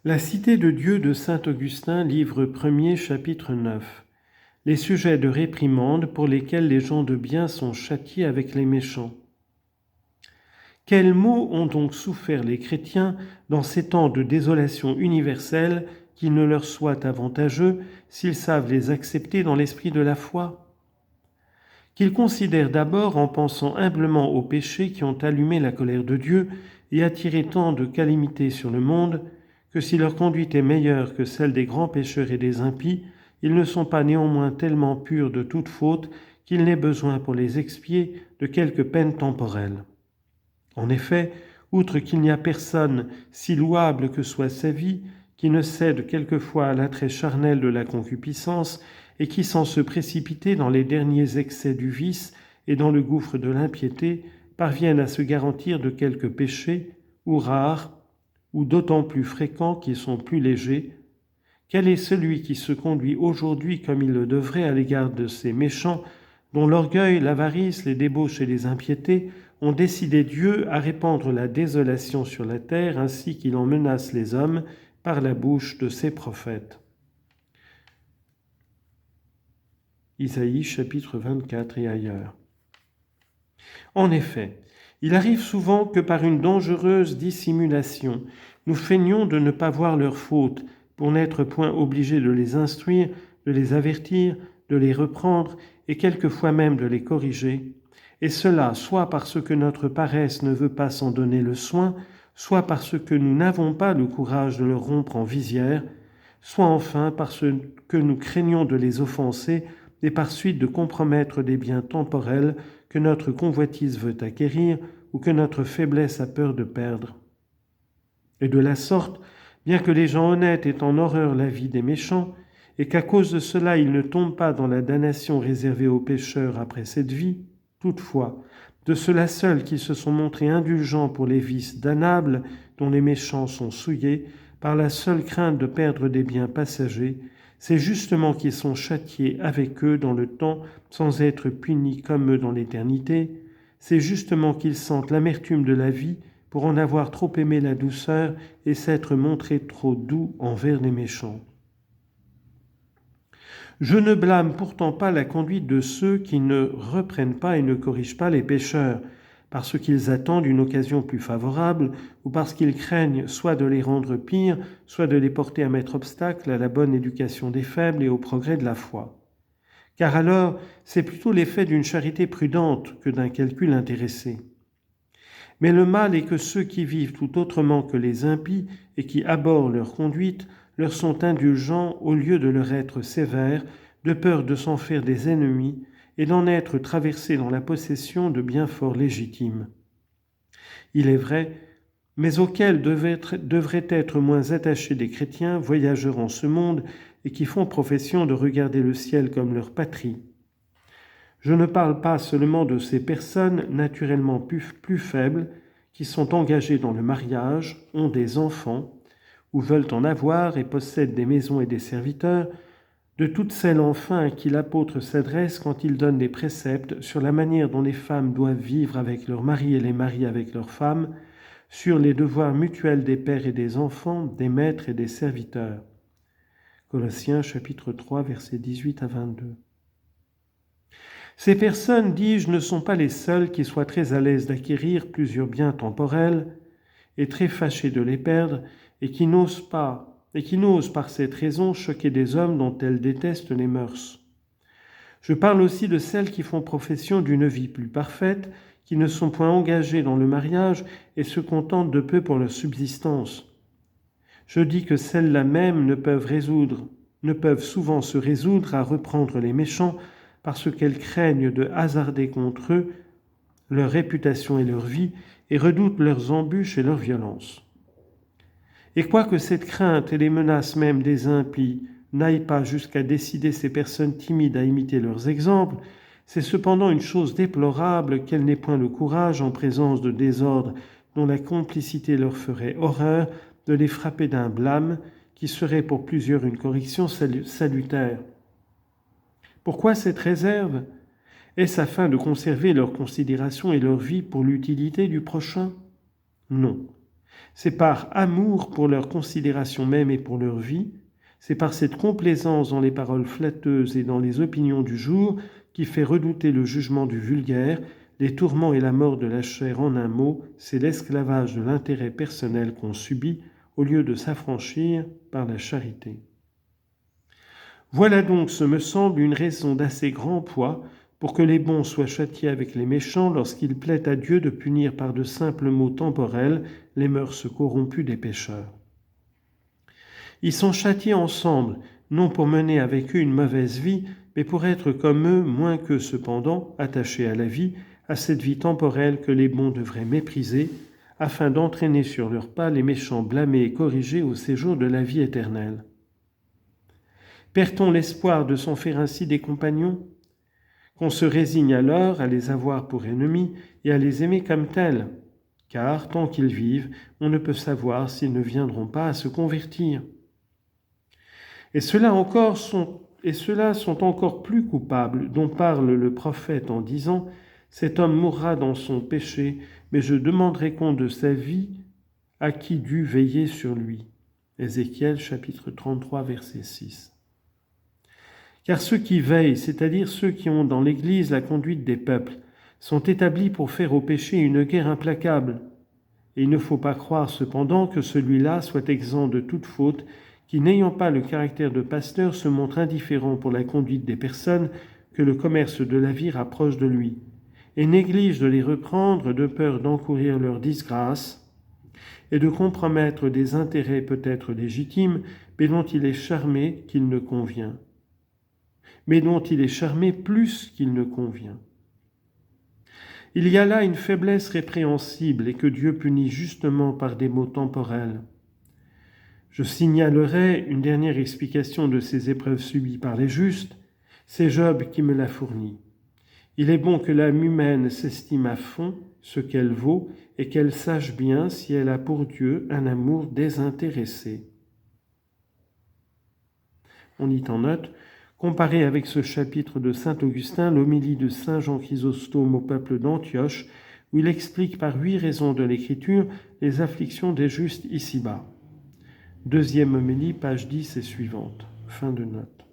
La cité de Dieu de saint Augustin, livre 1er, chapitre 9. Les sujets de réprimande pour lesquels les gens de bien sont châtiés avec les méchants. Quels maux ont donc souffert les chrétiens dans ces temps de désolation universelle qui ne leur soient avantageux s'ils savent les accepter dans l'esprit de la foi ? Qu'ils considèrent d'abord en pensant humblement aux péchés qui ont allumé la colère de Dieu et attiré tant de calamités sur le monde, que si leur conduite est meilleure que celle des grands pécheurs et des impies, ils ne sont pas néanmoins tellement purs de toute faute qu'il n'ait besoin pour les expier de quelques peines temporelles. En effet, outre qu'il n'y a personne, si louable que soit sa vie, qui ne cède quelquefois à l'attrait charnel de la concupiscence et qui, sans se précipiter dans les derniers excès du vice et dans le gouffre de l'impiété, parviennent à se garantir de quelques péchés, ou rares, ou d'autant plus fréquents qu'ils sont plus légers, quel est celui qui se conduit aujourd'hui comme il le devrait à l'égard de ces méchants, dont l'orgueil, l'avarice, les débauches et les impiétés ont décidé Dieu à répandre la désolation sur la terre ainsi qu'il en menace les hommes par la bouche de ses prophètes. Isaïe chapitre 24 et ailleurs. En effet, il arrive souvent que par une dangereuse dissimulation, nous feignions de ne pas voir leurs fautes pour n'être point obligés de les instruire, de les avertir, de les reprendre et quelquefois même de les corriger, et cela soit parce que notre paresse ne veut pas s'en donner le soin, soit parce que nous n'avons pas le courage de leur rompre en visière, soit enfin parce que nous craignons de les offenser et par suite de compromettre des biens temporels que notre convoitise veut acquérir ou que notre faiblesse a peur de perdre. Et de la sorte, bien que les gens honnêtes aient en horreur la vie des méchants, et qu'à cause de cela ils ne tombent pas dans la damnation réservée aux pécheurs après cette vie, toutefois, de ceux-là seuls qui se sont montrés indulgents pour les vices damnables dont les méchants sont souillés, par la seule crainte de perdre des biens passagers, c'est justement qu'ils sont châtiés avec eux dans le temps sans être punis comme eux dans l'éternité, c'est justement qu'ils sentent l'amertume de la vie pour en avoir trop aimé la douceur et s'être montrés trop doux envers les méchants. Je ne blâme pourtant pas la conduite de ceux qui ne reprennent pas et ne corrigent pas les pécheurs, parce qu'ils attendent une occasion plus favorable ou parce qu'ils craignent soit de les rendre pires, soit de les porter à mettre obstacle à la bonne éducation des faibles et au progrès de la foi. Car alors, c'est plutôt l'effet d'une charité prudente que d'un calcul intéressé. Mais le mal est que ceux qui vivent tout autrement que les impies et qui abhorrent leur conduite leur sont indulgents au lieu de leur être sévères, de peur de s'en faire des ennemis et d'en être traversés dans la possession de biens fort légitimes. Il est vrai, mais auxquels devraient être moins attachés des chrétiens, voyageurs en ce monde et qui font profession de regarder le ciel comme leur patrie. Je ne parle pas seulement de ces personnes naturellement plus faibles qui sont engagées dans le mariage, ont des enfants, ou veulent en avoir et possèdent des maisons et des serviteurs, de toutes celles enfin à qui l'apôtre s'adresse quand il donne des préceptes sur la manière dont les femmes doivent vivre avec leurs maris et les maris avec leurs femmes, sur les devoirs mutuels des pères et des enfants, des maîtres et des serviteurs. Colossiens chapitre 3, versets 18 à 22. Ces personnes, dis-je, ne sont pas les seules qui soient très à l'aise d'acquérir plusieurs biens temporels et très fâchées de les perdre et qui n'osent par cette raison choquer des hommes dont elles détestent les mœurs. Je parle aussi de celles qui font profession d'une vie plus parfaite, qui ne sont point engagées dans le mariage et se contentent de peu pour leur subsistance. Je dis que celles-là même ne peuvent souvent se résoudre à reprendre les méchants parce qu'elles craignent de hasarder contre eux leur réputation et leur vie et redoutent leurs embûches et leurs violences. Et quoique cette crainte et les menaces même des impies n'aillent pas jusqu'à décider ces personnes timides à imiter leurs exemples, c'est cependant une chose déplorable qu'elles n'aient point le courage, en présence de désordres dont la complicité leur ferait horreur, de les frapper d'un blâme qui serait pour plusieurs une correction salutaire. Pourquoi cette réserve ? Est-ce afin de conserver leur considération et leur vie pour l'utilité du prochain ? Non. C'est par amour pour leur considération même et pour leur vie, c'est par cette complaisance dans les paroles flatteuses et dans les opinions du jour qui fait redouter le jugement du vulgaire, les tourments et la mort de la chair. En un mot, c'est l'esclavage de l'intérêt personnel qu'on subit au lieu de s'affranchir par la charité. Voilà donc, ce me semble, une raison d'assez grand poids pour que les bons soient châtiés avec les méchants lorsqu'il plaît à Dieu de punir par de simples mots temporels les mœurs corrompues des pécheurs. Ils sont châtiés ensemble, non pour mener avec eux une mauvaise vie, mais pour être comme eux, moins qu'eux cependant, attachés à la vie, à cette vie temporelle que les bons devraient mépriser, afin d'entraîner sur leurs pas les méchants blâmés et corrigés au séjour de la vie éternelle. Perd-on l'espoir de s'en faire ainsi des compagnons ? Qu'on se résigne alors à les avoir pour ennemis et à les aimer comme tels, car, tant qu'ils vivent, on ne peut savoir s'ils ne viendront pas à se convertir. Et ceux-là sont encore plus coupables, dont parle le prophète en disant « Cet homme mourra dans son péché, mais je demanderai compte de sa vie à qui dut veiller sur lui. » Ézéchiel chapitre 33, verset 6. Car ceux qui veillent, c'est-à-dire ceux qui ont dans l'Église la conduite des peuples, sont établis pour faire au péché une guerre implacable. Et il ne faut pas croire cependant que celui-là soit exempt de toute faute, qui, n'ayant pas le caractère de pasteur, se montre indifférent pour la conduite des personnes que le commerce de la vie rapproche de lui, et néglige de les reprendre de peur d'encourir leur disgrâce et de compromettre des intérêts peut-être légitimes, mais dont il est charmé qu'il ne convient. Mais dont il est charmé plus qu'il ne convient. Il y a là une faiblesse répréhensible et que Dieu punit justement par des mots temporels. Je signalerai une dernière explication de ces épreuves subies par les justes, c'est Job qui me l'a fourni. Il est bon que l'âme humaine s'estime à fond ce qu'elle vaut et qu'elle sache bien si elle a pour Dieu un amour désintéressé. On y en note, comparé avec ce chapitre de saint Augustin, l'homélie de saint Jean Chrysostome au peuple d'Antioche, où il explique par 8 raisons de l'Écriture les afflictions des justes ici-bas. Deuxième homélie, page 10 et suivante. Fin de note.